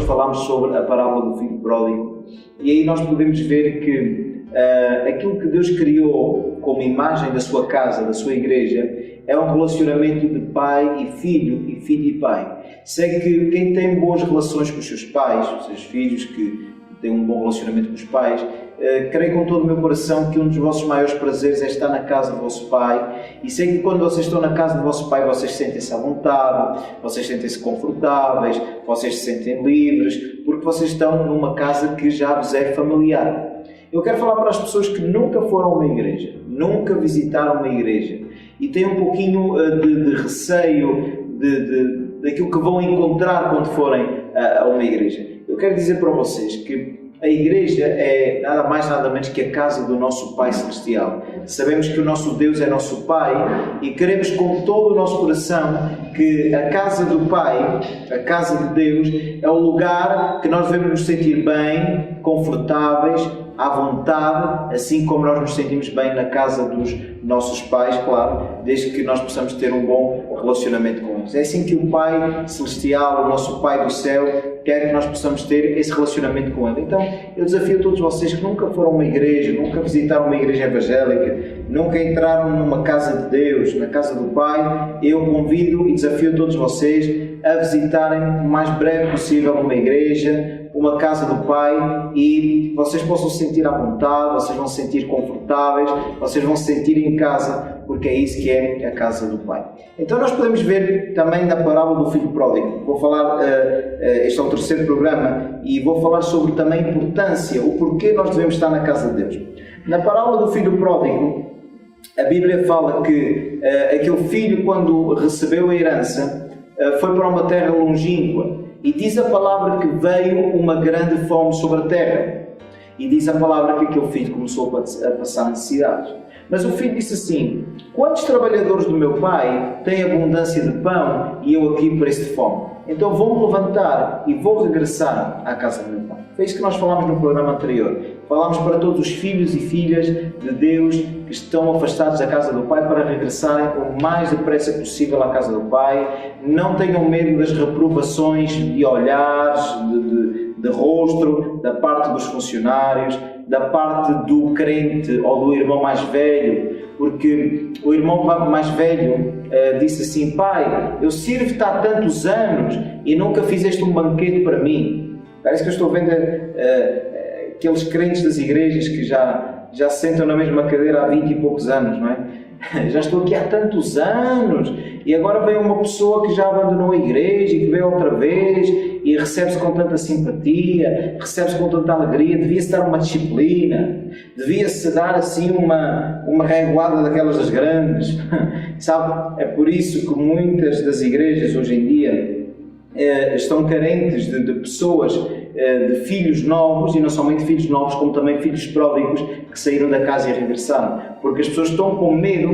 falámos sobre a parábola do filho pródigo, e aí nós podemos ver que aquilo que Deus criou como imagem da sua casa, da sua igreja, é um relacionamento de pai e filho e pai. Sei que quem tem boas relações com os seus pais, os seus filhos que têm um bom relacionamento com os pais, creio com todo o meu coração que um dos vossos maiores prazeres é estar na casa do vosso pai, e sei que quando vocês estão na casa do vosso pai, vocês sentem-se à vontade, vocês sentem-se confortáveis, vocês se sentem livres, porque vocês estão numa casa que já vos é familiar. Eu quero falar para as pessoas que nunca foram a uma igreja, nunca visitaram uma igreja, e têm um pouquinho de receio daquilo que vão encontrar quando forem a uma igreja. Eu quero dizer para vocês que a igreja é nada mais nada menos que a casa do nosso Pai Celestial. Sabemos que o nosso Deus é nosso Pai e queremos com todo o nosso coração que a casa do Pai, a casa de Deus, é o lugar que nós devemos nos sentir bem, confortáveis, à vontade, assim como nós nos sentimos bem na casa dos nossos pais, claro, desde que nós possamos ter um bom relacionamento com eles. É assim que o Pai Celestial, o nosso Pai do céu, quer que nós possamos ter esse relacionamento com Ele. Então, eu desafio todos vocês que nunca foram a uma igreja, nunca visitaram uma igreja evangélica, nunca entraram numa casa de Deus, na casa do Pai, eu convido e desafio todos vocês a visitarem o mais breve possível uma igreja, uma casa do Pai, e vocês possam se sentir à vontade, vocês vão se sentir confortáveis, vocês vão se sentir em casa, porque é isso que é a casa do Pai. Então nós podemos ver também na parábola do filho pródigo. Vou falar, este é o terceiro programa, e vou falar sobre também a importância, o porquê nós devemos estar na casa de Deus. Na parábola do filho pródigo, a Bíblia fala que aquele filho, quando recebeu a herança, foi para uma terra longínqua. E diz a palavra que veio uma grande fome sobre a terra. E diz a palavra que aquele filho começou a passar necessidades. Mas o filho disse assim: quantos trabalhadores do meu pai têm abundância de pão e eu aqui pareço de fome? Então vou-me levantar e vou regressar à casa do meu pai. Foi isso que nós falámos no programa anterior. Falámos para todos os filhos e filhas de Deus que estão afastados da casa do Pai para regressarem o mais depressa possível à casa do Pai. Não tenham medo das reprovações de olhares, de rosto, da parte dos funcionários, da parte do crente ou do irmão mais velho, porque o irmão mais velho disse assim: pai, eu sirvo-te há tantos anos e nunca fizeste um banquete para mim. Parece que eu estou vendo aqueles crentes das igrejas que já sentam na mesma cadeira há 20 e poucos anos, não é? Já estou aqui há tantos anos e agora vem uma pessoa que já abandonou a igreja e que veio outra vez e recebe-se com tanta simpatia, recebe-se com tanta alegria. Devia-se dar uma disciplina, devia-se dar assim uma reguada daquelas das grandes, sabe? É por isso que muitas das igrejas hoje em dia estão carentes de pessoas, de filhos novos, e não somente filhos novos, como também filhos pródigos que saíram da casa e regressaram, porque as pessoas estão com medo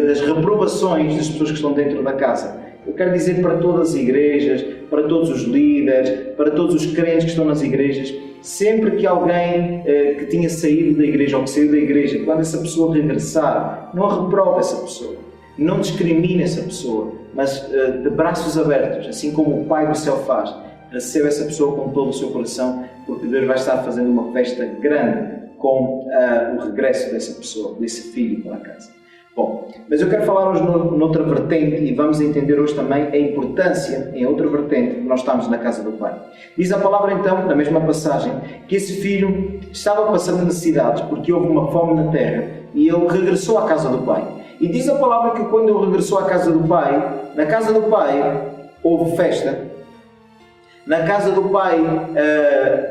das reprovações das pessoas que estão dentro da casa. Eu quero dizer para todas as igrejas, para todos os líderes, para todos os crentes que estão nas igrejas, sempre que alguém que tinha saído da igreja ou que saiu da igreja, quando essa pessoa regressar, não reprova essa pessoa, não discrimina essa pessoa, mas de braços abertos, assim como o Pai do céu faz, receba essa pessoa com todo o seu coração, porque Deus vai estar fazendo uma festa grande com o regresso dessa pessoa, desse filho para casa. Bom, mas eu quero falar hoje noutra vertente, e vamos entender hoje também a importância, em outra vertente, que nós estamos na casa do Pai. Diz a palavra então, na mesma passagem, que esse filho estava passando necessidades, porque houve uma fome na terra, e ele regressou à casa do Pai. E diz a palavra que quando ele regressou à casa do Pai, na casa do Pai houve festa, na casa do Pai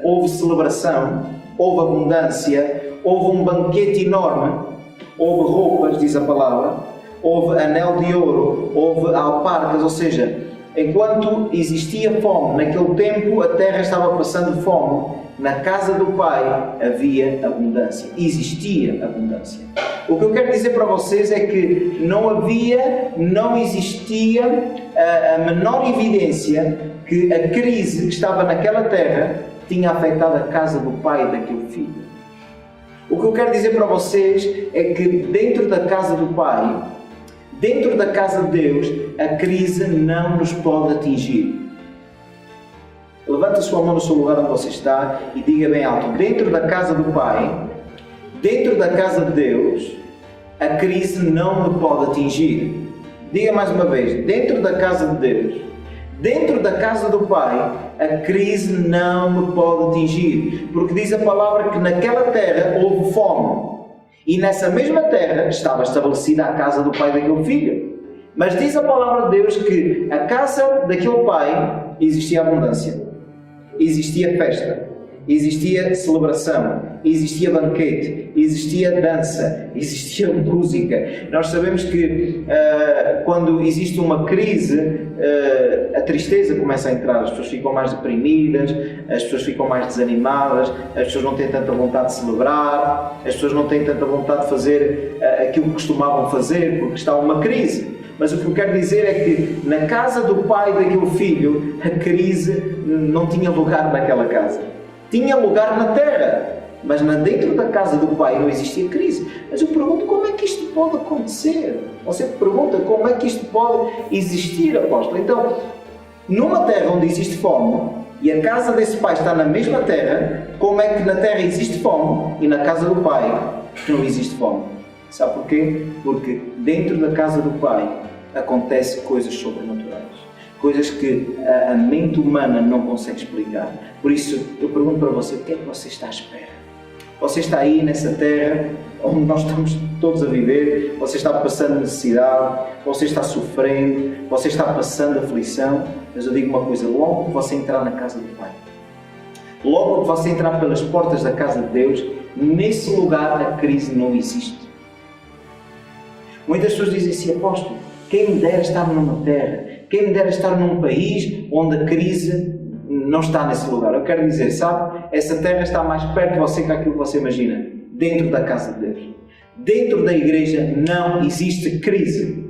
houve celebração, houve abundância, houve um banquete enorme, houve roupas, diz a palavra, houve anel de ouro, houve alparcas, ou seja, enquanto existia fome, naquele tempo a terra estava passando fome, na casa do Pai havia abundância, existia abundância. O que eu quero dizer para vocês é que não existia a menor evidência que a crise que estava naquela terra tinha afetado a casa do pai daquele filho. O que eu quero dizer para vocês é que dentro da casa do Pai, dentro da casa de Deus, a crise não nos pode atingir. Levante a sua mão no seu lugar onde você está e diga bem alto: dentro da casa do Pai, dentro da casa de Deus, a crise não me pode atingir. Diga mais uma vez: dentro da casa de Deus, dentro da casa do Pai, a crise não me pode atingir. Porque diz a palavra que naquela terra houve fome. E nessa mesma terra estava estabelecida a casa do pai daquele filho. Mas diz a palavra de Deus que a casa daquele pai existia abundância, existia festa, existia celebração, existia banquete, existia dança, existia música. Nós sabemos que quando existe uma crise, a tristeza começa a entrar, as pessoas ficam mais deprimidas, as pessoas ficam mais desanimadas, as pessoas não têm tanta vontade de celebrar, as pessoas não têm tanta vontade de fazer aquilo que costumavam fazer, porque está uma crise. Mas o que eu quero dizer é que na casa do pai daquele filho, a crise não tinha lugar naquela casa. Tinha lugar na terra, mas dentro da casa do pai não existia crise. Mas eu pergunto: como é que isto pode acontecer? Você pergunta: como é que isto pode existir, apóstolo? Então, numa terra onde existe fome, e a casa desse pai está na mesma terra, como é que na terra existe fome e na casa do pai não existe fome? Sabe porquê? Porque dentro da casa do pai acontecem coisas sobrenaturais. Coisas que a mente humana não consegue explicar. Por isso, eu pergunto para você: o que é que você está à espera? Você está aí nessa terra onde nós estamos todos a viver, você está passando necessidade, você está sofrendo, você está passando aflição, mas eu digo uma coisa: logo que você entrar na casa do Pai, logo que você entrar pelas portas da casa de Deus, nesse lugar a crise não existe. Muitas pessoas dizem assim: apóstolo, quem me dera estar numa terra, quem me dera estar num país onde a crise não está nesse lugar. Eu quero dizer, sabe, essa terra está mais perto de você que aquilo que você imagina. Dentro da casa de Deus, dentro da igreja, não existe crise.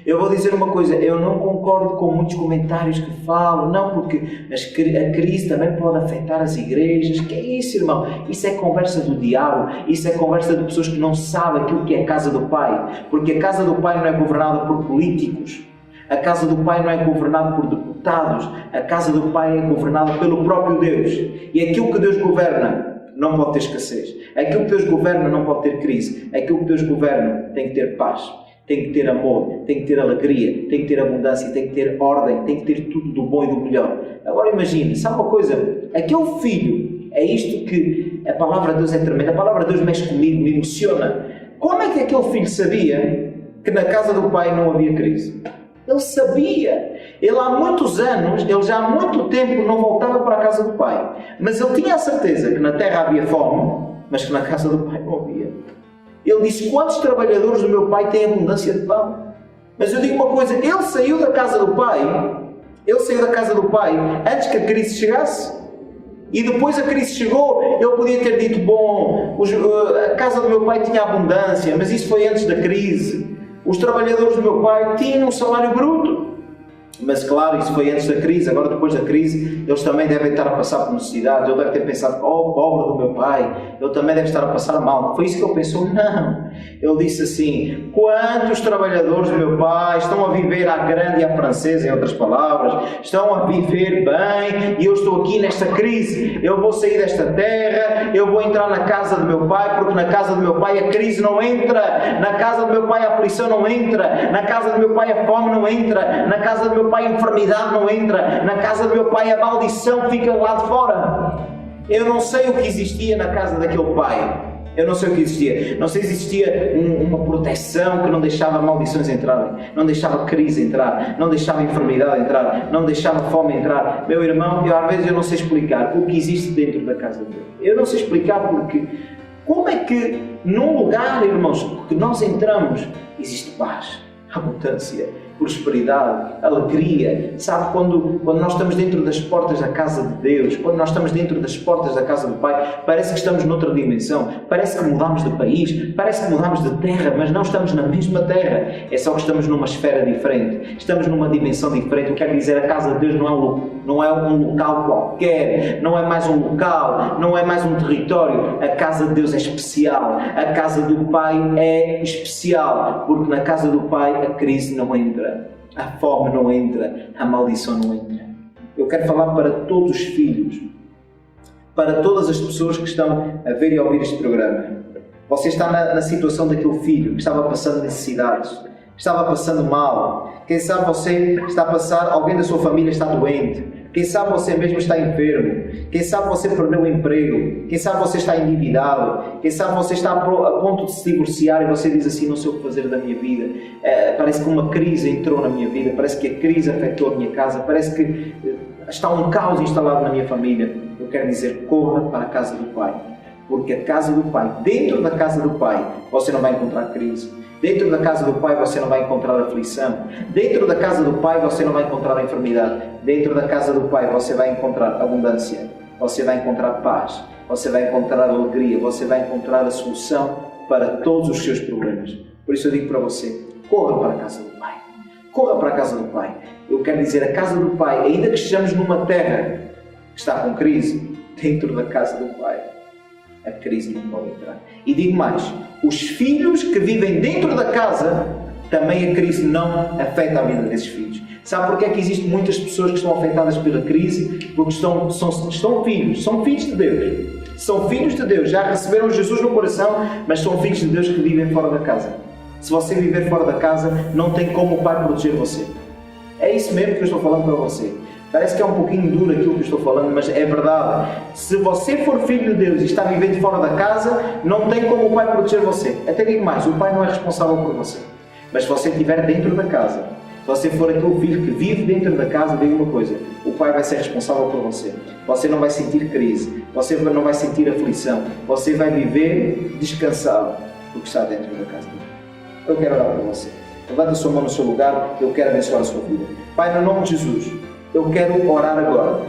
Eu vou dizer uma coisa: eu não concordo com muitos comentários que falam, não, porque a crise também pode afetar as igrejas. Que é isso, irmão? Isso é conversa do diabo, isso é conversa de pessoas que não sabem aquilo que é a casa do Pai. Porque a casa do Pai não é governada por políticos, a casa do Pai não é governada por deputados, a casa do Pai é governada pelo próprio Deus. E aquilo que Deus governa não pode ter escassez, aquilo que Deus governa não pode ter crise, aquilo que Deus governa tem que ter paz, tem que ter amor, tem que ter alegria, tem que ter abundância, tem que ter ordem, tem que ter tudo do bom e do melhor. Agora imagine, sabe uma coisa? Aquele filho, é isto que a palavra de Deus é tremenda, a palavra de Deus mexe comigo, me emociona. Como é que aquele filho sabia que na casa do pai não havia crise? Ele sabia. Ele há muitos anos, ele já há muito tempo não voltava para a casa do pai. Mas ele tinha a certeza que na terra havia fome, mas que na casa do pai não havia. Ele disse: quantos trabalhadores do meu pai têm abundância de pão? Mas eu digo uma coisa: ele saiu da casa do pai, antes que a crise chegasse. E depois a crise chegou, ele podia ter dito: bom, a casa do meu pai tinha abundância, mas isso foi antes da crise. Os trabalhadores do meu pai tinham um salário bruto. Mas claro, isso foi antes da crise. Agora, depois da crise, eles também devem estar a passar por necessidades. Ele deve ter pensado: oh, pobre do meu pai, ele também deve estar a passar mal. Foi isso que ele pensou? Não. Ele disse assim: quantos trabalhadores do meu pai estão a viver à grande e à francesa, em outras palavras, estão a viver bem, e eu estou aqui nesta crise. Eu vou sair desta terra, eu vou entrar na casa do meu pai, porque na casa do meu pai a crise não entra, na casa do meu pai a aflição não entra, na casa do meu pai a fome não entra, na casa do meu pai a enfermidade não entra, na casa do meu pai a maldição fica lá de fora. Eu não sei o que existia na casa daquele pai. Eu não sei o que existia. Não sei se existia uma proteção que não deixava maldições entrarem, não deixava crise entrar, não deixava enfermidade entrar, não deixava fome entrar. Meu irmão, às vezes eu não sei explicar o que existe dentro da casa de Deus. Eu não sei explicar porque. Como é que num lugar, irmãos, que nós entramos, existe paz, abundância, prosperidade, alegria? Sabe, quando nós estamos dentro das portas da casa de Deus, quando nós estamos dentro das portas da casa do Pai, parece que estamos noutra dimensão, parece que mudamos de país, parece que mudamos de terra, mas não estamos na mesma terra, é só que estamos numa esfera diferente, estamos numa dimensão diferente. Eu quero dizer, a casa de Deus não é um local qualquer, não é mais um local, não é mais um território. A casa de Deus é especial, a casa do Pai é especial, porque na casa do Pai a crise não entra, a fome não entra, a maldição não entra. Eu quero falar para todos os filhos, para todas as pessoas que estão a ver e a ouvir este programa. Você está na situação daquele filho que estava passando necessidades, estava passando mal. Quem sabe você está a passar, alguém da sua família está doente. Quem sabe você mesmo está enfermo. Quem sabe você perdeu o emprego. Quem sabe você está endividado. Quem sabe você está a ponto de se divorciar e você diz assim, não sei o que fazer da minha vida. Parece que uma crise entrou na minha vida. Parece que a crise afetou a minha casa. Parece que está um caos instalado na minha família. Eu quero dizer, corra para a casa do Pai. Porque a casa do Pai, dentro da casa do Pai, você não vai encontrar crise. Dentro da casa do Pai você não vai encontrar aflição. Dentro da casa do Pai você não vai encontrar enfermidade. Dentro da casa do Pai você vai encontrar abundância. Você vai encontrar paz. Você vai encontrar alegria. Você vai encontrar a solução para todos os seus problemas. Por isso eu digo para você, corra para a casa do Pai. Corra para a casa do Pai. Eu quero dizer, a casa do Pai, ainda que estejamos numa terra que está com crise, dentro da casa do Pai a crise não pode entrar. E digo mais, os filhos que vivem dentro da casa, também a crise não afeta a vida desses filhos. Sabe porque é que existem muitas pessoas que estão afetadas pela crise? Porque são filhos de Deus. São filhos de Deus, já receberam Jesus no coração, mas são filhos de Deus que vivem fora da casa. Se você viver fora da casa, não tem como o Pai proteger você. É isso mesmo que eu estou falando para você. Parece que é um pouquinho duro aquilo que eu estou falando, mas é verdade. Se você for filho de Deus e está vivendo fora da casa, não tem como o Pai proteger você. Até digo mais, o Pai não é responsável por você. Mas se você estiver dentro da casa, se você for aquele filho que vive dentro da casa, diga uma coisa, o Pai vai ser responsável por você. Você não vai sentir crise, você não vai sentir aflição, você vai viver descansado, porque está dentro da casa. Eu quero orar por você. Levanta a sua mão no seu lugar, eu quero abençoar a sua vida. Pai, no nome de Jesus, eu quero orar agora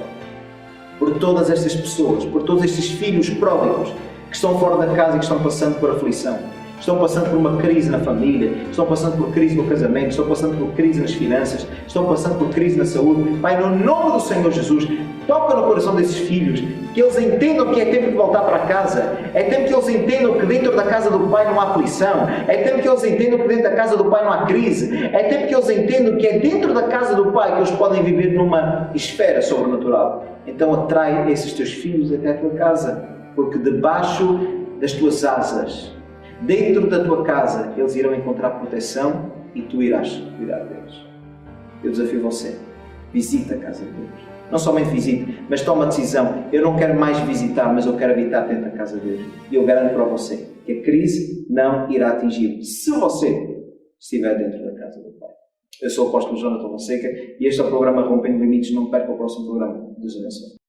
por todas estas pessoas, por todos estes filhos pródigos que estão fora da casa e que estão passando por aflição, estão passando por uma crise na família, estão passando por crise no casamento, estão passando por crise nas finanças, estão passando por crise na saúde. Pai, no nome do Senhor Jesus, toca no coração desses filhos, que eles entendam que é tempo de voltar para casa, é tempo que eles entendam que dentro da casa do Pai não há aflição, é tempo que eles entendam que dentro da casa do Pai não há crise, é tempo que eles entendam que é dentro da casa do Pai que eles podem viver numa esfera sobrenatural. Então atrai esses teus filhos até a tua casa, porque debaixo das tuas asas, dentro da tua casa, eles irão encontrar proteção e tu irás cuidar deles. Eu desafio você, visita a casa de Deus. Não somente visite, mas toma a decisão. Eu não quero mais visitar, mas eu quero habitar dentro da casa de Deus. E eu garanto para você que a crise não irá atingir se você estiver dentro da casa do Pai. Eu sou o apóstolo Jonathan Fonseca e este é o programa Rompendo Limites. Não perca o próximo programa. Deus abençoe.